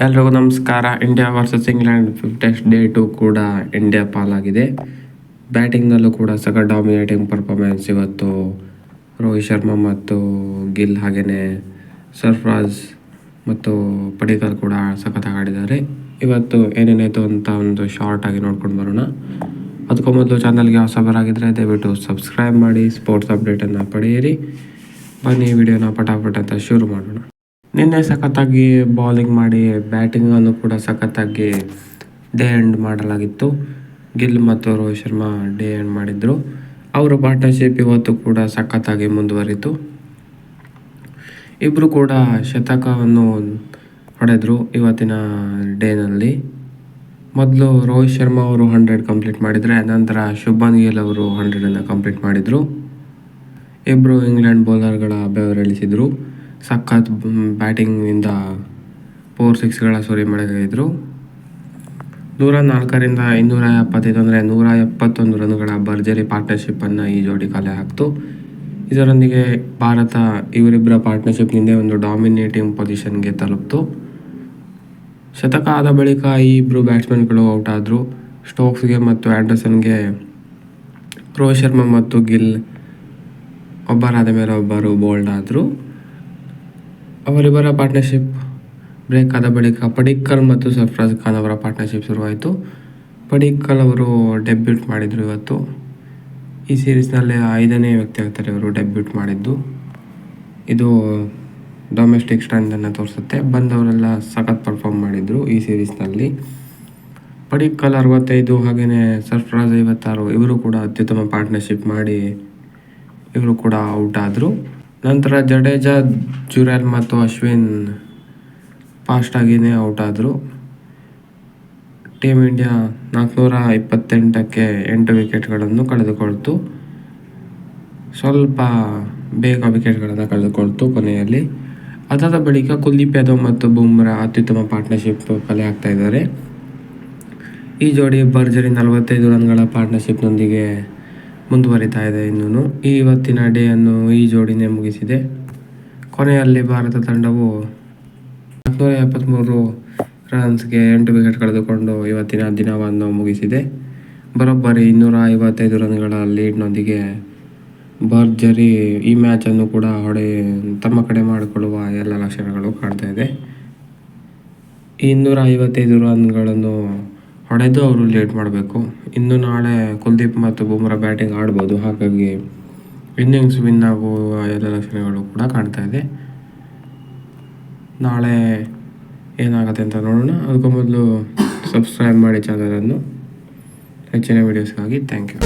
ಎಲ್ರಿಗೂ ನಮಸ್ಕಾರ. India versus England test day 2 ಕೂಡ ಇಂಡಿಯಾ ಪಾಲಾಗಿದೆ. ಬ್ಯಾಟಿಂಗ್ನಲ್ಲೂ ಕೂಡ ಸಖತ್ ಡಾಮಿನೇಟಿಂಗ್ ಪರ್ಫಾರ್ಮೆನ್ಸ್ ಇವತ್ತು ರೋಹಿತ್ ಶರ್ಮಾ ಮತ್ತು ಗಿಲ್, ಹಾಗೆಯೇ ಸರ್ಫರಾಜ್ ಮತ್ತು ಪಡಿಕಲ್ ಕೂಡ ಸಖತ್ತಾಗಿ ಆಡಿದ್ದಾರೆ. ಇವತ್ತು ಏನೇನಾಯಿತು ಅಂತ ಒಂದು ಶಾರ್ಟ್ ಆಗಿ ನೋಡ್ಕೊಂಡು ಬರೋಣ. ಅದಕ್ಕೂ ಮೊದಲು ಚಾನಲ್ಗೆ ಹೊಸಬರಾಗಿದ್ದರೆ ದಯವಿಟ್ಟು ಸಬ್ಸ್ಕ್ರೈಬ್ ಮಾಡಿ, ಸ್ಪೋರ್ಟ್ಸ್ ಅಪ್ಡೇಟನ್ನು ಪಡೆಯಿರಿ. ಬನ್ನಿ ವಿಡಿಯೋನ ಪಟಾಪಟ್ ಅಂತ ಶುರು ಮಾಡೋಣ. ನಿನ್ನೆ ಸಖತ್ತಾಗಿ ಬೌಲಿಂಗ್ ಮಾಡಿ ಬ್ಯಾಟಿಂಗನ್ನು ಕೂಡ ಸಖತ್ತಾಗಿ ಡೇ ಎಂಡ್ ಮಾಡಲಾಗಿತ್ತು. ಗಿಲ್ ಮತ್ತು ರೋಹಿತ್ ಶರ್ಮಾ ಡೇ ಎಂಡ್ ಮಾಡಿದರು. ಅವರ ಪಾರ್ಟ್ನರ್ಶಿಪ್ ಇವತ್ತು ಕೂಡ ಸಖತ್ತಾಗಿ ಮುಂದುವರಿತು. ಇಬ್ಬರು ಕೂಡ ಶತಕವನ್ನು ಹೊಡೆದರು ಇವತ್ತಿನ ಡೇನಲ್ಲಿ. ಮೊದಲು ರೋಹಿತ್ ಶರ್ಮಾ ಅವರು 100 ಕಂಪ್ಲೀಟ್ ಮಾಡಿದರೆ, ನಂತರ ಶುಭ್ಮನ್ ಗಿಲ್ ಅವರು 100 ಕಂಪ್ಲೀಟ್ ಮಾಡಿದರು. ಇಬ್ಬರು ಇಂಗ್ಲೆಂಡ್ ಬೌಲರ್ಗಳ ಬೆವರಿಳಿಸಿದರು. ಸಖತ್ ಬ್ಯಾಟಿಂಗ್ನಿಂದ 4 6ಗಳ ಸುರಿಮಳೆಗೈದರು. 104ರಿಂದ 275 ಅಂದರೆ 171 ರನ್ನುಗಳ ಭರ್ಜರಿ ಪಾರ್ಟ್ನರ್ಶಿಪ್ಪನ್ನು ಈ ಜೋಡಿ ಕಲೆ ಹಾಕಿತು. ಇದರೊಂದಿಗೆ ಭಾರತ ಇವರಿಬ್ಬರ ಪಾರ್ಟ್ನರ್ಶಿಪ್ನಿಂದ ಒಂದು ಡಾಮಿನೇಟಿಂಗ್ ಪೊಸಿಷನ್ಗೆ ತಲುಪಿತು. ಶತಕ ಆದ ಬಳಿಕ ಈ ಇಬ್ಬರು ಬ್ಯಾಟ್ಸ್ಮನ್ಗಳು ಔಟ್ ಆದರು. ಸ್ಟೋಕ್ಸ್ಗೆ ಮತ್ತು ಆ್ಯಂಡರ್ಸನ್ಗೆ ರೋಹಿತ್ ಶರ್ಮಾ ಮತ್ತು ಗಿಲ್ ಒಬ್ಬರಾದ ಮೇಲೆ ಒಬ್ಬರು ಬೋಲ್ಡ್ ಆದರು. ಅವರಿಬ್ಬರ ಪಾರ್ಟ್ನರ್ಶಿಪ್ ಬ್ರೇಕ್ ಆದ ಬಳಿಕ ಪಡಿಕ್ಕಲ್ ಮತ್ತು ಸರ್ಫರಾಜ್ ಖಾನ್ ಅವರ ಪಾರ್ಟ್ನರ್ಶಿಪ್ ಶುರುವಾಯಿತು. ಪಡಿಕ್ಕಲ್ ಅವರು ಡೆಬ್ಯೂಟ್ ಮಾಡಿದರು. ಇವತ್ತು ಈ ಸೀರೀಸ್ನಲ್ಲಿ 5ನೇ ವ್ಯಕ್ತಿ ಆಗ್ತಾರೆ ಇವರು ಡೆಬ್ಯೂಟ್ ಮಾಡಿದ್ದು. ಇದು ಡೊಮೆಸ್ಟಿಕ್ ಸ್ಟ್ರೆಂತನ್ನು ತೋರಿಸುತ್ತೆ. ಬಂದವರೆಲ್ಲ ಸಖತ್ ಪರ್ಫಾರ್ಮ್ ಮಾಡಿದರು ಈ ಸೀರೀಸ್ನಲ್ಲಿ. ಪಡಿಕ್ಕಲ್ 65, ಹಾಗೆಯೇ ಸರ್ಫರಾಜ್ 56. ಇವರು ಕೂಡ ಅತ್ಯುತ್ತಮ ಪಾರ್ಟ್ನರ್ಶಿಪ್ ಮಾಡಿ ಇವರು ಕೂಡ ಔಟ್ ಆದರು. ನಂತರ ಜಡೇಜಾ, ಜುರೇಲ್ ಮತ್ತು ಅಶ್ವಿನ್ ಫಾಸ್ಟಾಗಿಯೇ ಔಟ್ ಆದರು. ಟೀಮ್ ಇಂಡಿಯಾ 428ಕ್ಕೆ 8 ವಿಕೆಟ್ಗಳನ್ನು ಕಳೆದುಕೊಳ್ತು. ಸ್ವಲ್ಪ ಬೇಗ ವಿಕೆಟ್ಗಳನ್ನು ಕಳೆದುಕೊಳ್ತು ಕೊನೆಯಲ್ಲಿ. ಅದಾದ ಬಳಿಕ ಕುಲ್ದೀಪ್ ಯಾದವ್ ಮತ್ತು ಬುಮ್ರಾ ಅತ್ಯುತ್ತಮ ಪಾರ್ಟ್ನರ್ಶಿಪ್ ಕಲೆ ಹಾಕ್ತಾ ಇದ್ದಾರೆ. ಈ ಜೋಡಿ ಭರ್ಜರಿ 45 ರನ್ಗಳ ಪಾರ್ಟ್ನರ್ಶಿಪ್ನೊಂದಿಗೆ ಮುಂದುವರಿತಾ ಇದೆ. ಇನ್ನೂ ಇವತ್ತಿನ ಡೇಯನ್ನು ಈ ಜೋಡಿನೇ ಮುಗಿಸಿದೆ. ಕೊನೆಯಲ್ಲಿ ಭಾರತ ತಂಡವು 473 ರನ್ಸ್ಗೆ 8 ವಿಕೆಟ್ ಕಳೆದುಕೊಂಡು ಇವತ್ತಿನ ದಿನವನ್ನು ಮುಗಿಸಿದೆ. ಬರೋಬ್ಬರಿ 255 ರನ್ಗಳ ಲೀಡ್ನೊಂದಿಗೆ ಭರ್ಜರಿ ಈ ಮ್ಯಾಚನ್ನು ಕೂಡ ತಮ್ಮ ಕಡೆ ಮಾಡಿಕೊಳ್ಳುವ ಎಲ್ಲ ಲಕ್ಷಣಗಳು ಕಾಣ್ತಾ ಇದೆ. ಈ 255 ರನ್ಗಳನ್ನು ಹೊಡೆದು ಅವರು ಲೀಡ್ ಮಾಡಬೇಕು. ಇನ್ನು ನಾಳೆ ಕುಲ್ದೀಪ್ ಮತ್ತು ಬುಮ್ರಾ ಬ್ಯಾಟಿಂಗ್ ಆಡ್ಬೋದು. ಹಾಗಾಗಿ ಇನ್ನಿಂಗ್ಸ್ ವಿನ್ ಆಗುವ ಎಲ್ಲ ಲಕ್ಷಣಗಳು ಕೂಡ ಕಾಣ್ತಾ ಇದೆ. ನಾಳೆ ಏನಾಗುತ್ತೆ ಅಂತ ನೋಡೋಣ. ಅದಕ್ಕೂ ಮೊದಲು ಸಬ್ಸ್ಕ್ರೈಬ್ ಮಾಡಿ ಚಾನಲನ್ನು. ಹೆಚ್ಚಿನ ವೀಡಿಯೋಸ್ಗಾಗಿ ಥ್ಯಾಂಕ್ ಯು.